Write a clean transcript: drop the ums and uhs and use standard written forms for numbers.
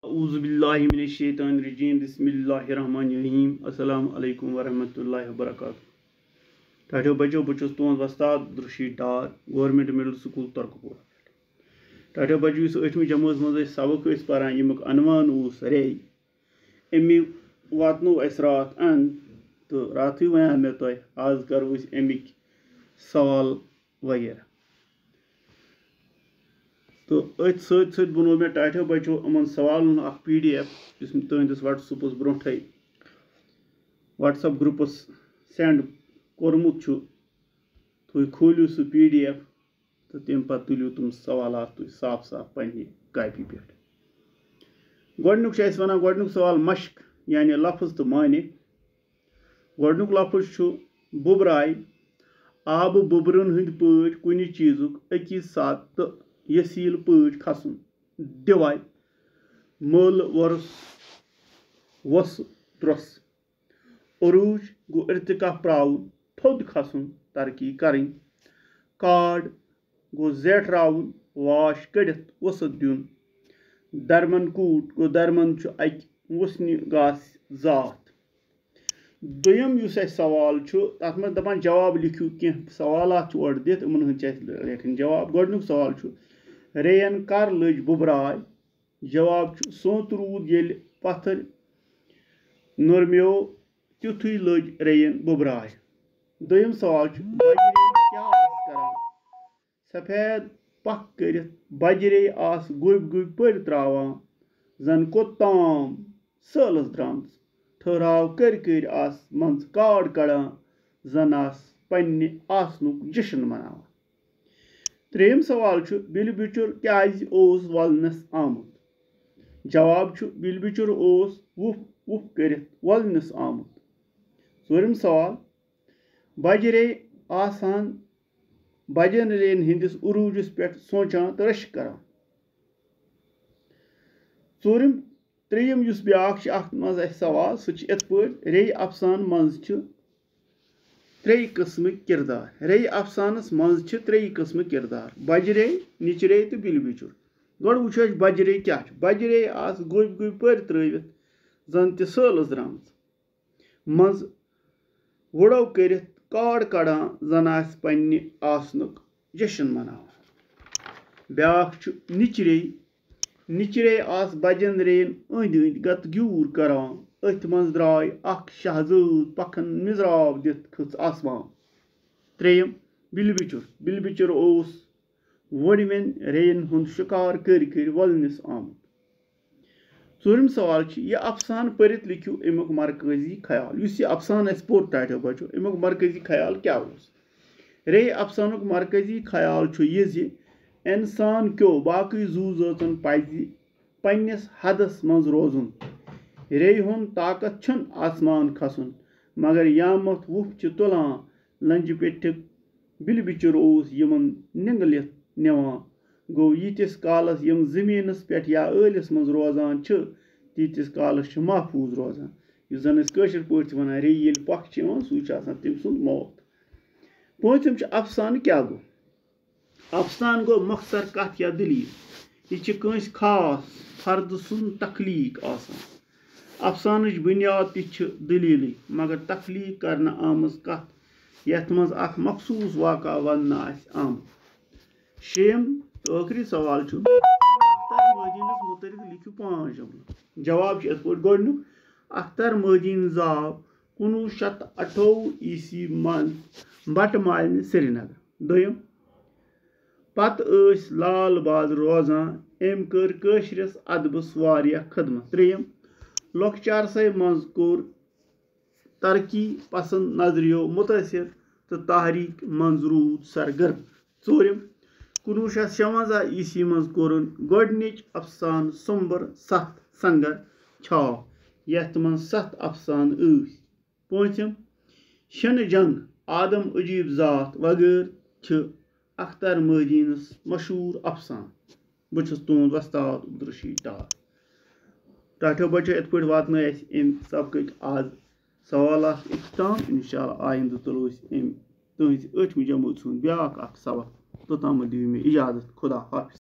औज़ुबिल्लाहिमिनश्शैतानिर्रजीम बिस्मिल्लाहिर्रहमानिर्रहीम अस्सलामु अलैकुम वरहमतुल्लाहि वबरकातुहू। ठाठो बच्चो बह तुहद वस्ताद अब्दुलरशीद डार गवर्नमेंट मिडल स्कूल तरकपुर। ठाठो बच्चो इस 8वीं जमात मज सबक पारान यमुक अनवान रे अमि वातनो अस रात अंद तो रात वन मे तुह आज करो अमिक सवाल वगैरह। तो अथ सत बनो मे टाठो बच्चो अमन सवालन PDF तुहंदिस व्हाट्सअपस ब्रोठे व्हाट्सअप ग्रुपस सेंड कोरमुत तुह खोलियो सह PDF तो तम पे तुलियो तुम सवालात तुह साफ साफ पन्ने कापी पे। गोडनुक वनान गोडनुक सवाल मश्क यानी लफ्ज तो माने। गोडनुक लफ्ज बुबराय आब बुबरन हंद पट कुन चीजुक अकिस साथ तो यसील पट खसन डिवाय मल वर्स वस द्रस। उरूज गो इर्तिका प्राउन थोद खसन तरक्की करें। काड गो जेठराउन वाश कड़ित वसत दिन। दरमन कूट गो दरमन अक वसनी गास जात। दोयम युस सवाल तथ मज दपान जवाब लिखियो कह सवालात और दित इन लिखन जवाब। गोडनुक सवाल रेयन कर लज बुबराय। जवाब सोत रूद येल पत्थर नरम्यो तिथुय लज रेयन बुबराय। दोयम सवाल बजरे क्या करान सफेद पख करित बजरे आस गुब गुब पर त्रावान जन कोताम सलस द्रामस ठहराव कर आस मंज काड़ कड़ान जन आस पन्ने आसनुक जश्न मनावान। त्रेयम सवाल बिल बिचुर क्याज ओस वलनस आमुत। जवाब बिल बिचुर ओस वुफ वुफ करित वलनस आमुत। चोरम सवाल बजरे आसान बजन रेन हिंदिस उरूजस पे सोचान तो रश करान। त्रेयम युस ब्याक मज सवाल सह रे अफसान मज त्रे किस्म किरदार। रे अफसानस मज त्रे किस्म किरदार बजरे निचरे तो बिल बिचुर। गोड वो बजरे क्या बजरे आस गुब गुब पर त्रवित जन त सलस द्रामस मज वुड़ो करित काड़ कड़ान जन आस पन्ने आसनुक जश्न मनावान। ब्याक निचरे निचरे आस बजन रेन अंद अंद गत ग्यूर करान अथ मज द्राय अख शहजोद पखन मिजराव दित खच आसमान। त्रेयम बिल बिचुर ओस वोडमेन रेन हुंद शिकार कर वलनस आमुत। चोरम सवाल यह अफसान परित लिखियो अमुक मरकजी ख्याल। युस यह अफसान पोर टाठो बच्चो अमुक मरकजी ख्याल क्या उस। रे अफसानुक मरकजी ख्याल यह इंसान क्यों बाकी जू जन पज पन्निस हदस मज रोजुन। रे हुंद ताकत छन आसमान खसन मगर यामत वुफ तुलान लंज पेठिक बिल बिचुर ओस यमन निंगलित निवान। गो यीतिस कालस यम जमीनस पे या आलिस मज रोजान तीतिस कालस महफूज रोजान। यु जन कशर पट वनान रे ये पख सह तम सुंद मौत। पांचम अफसान क्या गो। अफसान गो मख्सर कथ या दलील। यह कंस खास फर्द सुंद तखलीक आसान। अफसानच बुनियाद दलील मगर तखलीक करना आमज कथ यथ मज अख मखसूस वाक़ा वन आमुत। शेम तो आखिरी सवाल अख्तर महदीनस मुतलिक लिखियो 5 जुमल। जवाब गोडनुक अख्तर महदीन जाव 1958 ईस्वी मज बट मालने श्रीनगर। दोयम पत लाल बाज रोजान अम कर कशरस अदबस वारिया खदमत। त्रेयम लॉकचारसै मज कोर तरक्की पसंद नजरियो मुतासिर तो तहरीक मज रूद सरगर्म। चोरम 1956 ईस्वी मज कोरन गोडनिच अफसान सुंबर 7 संगर छाव यथ मज 7 अफसान। पांचम शन जंग आदम अजीब जात वगैरह अख्तर महदीनस मशहूर अफसान। बस तुहद वस्ताद अब्दुलरशीद डार। टाठो बच्चो इत पे वातन सबक आज सवालात इख्ताम। इंशाअल्लाह आइंदा तुलो तुहद 8वीं जमात ब्याक सबक। तोतम दियो मे इजाजत। खुदा हाफिज।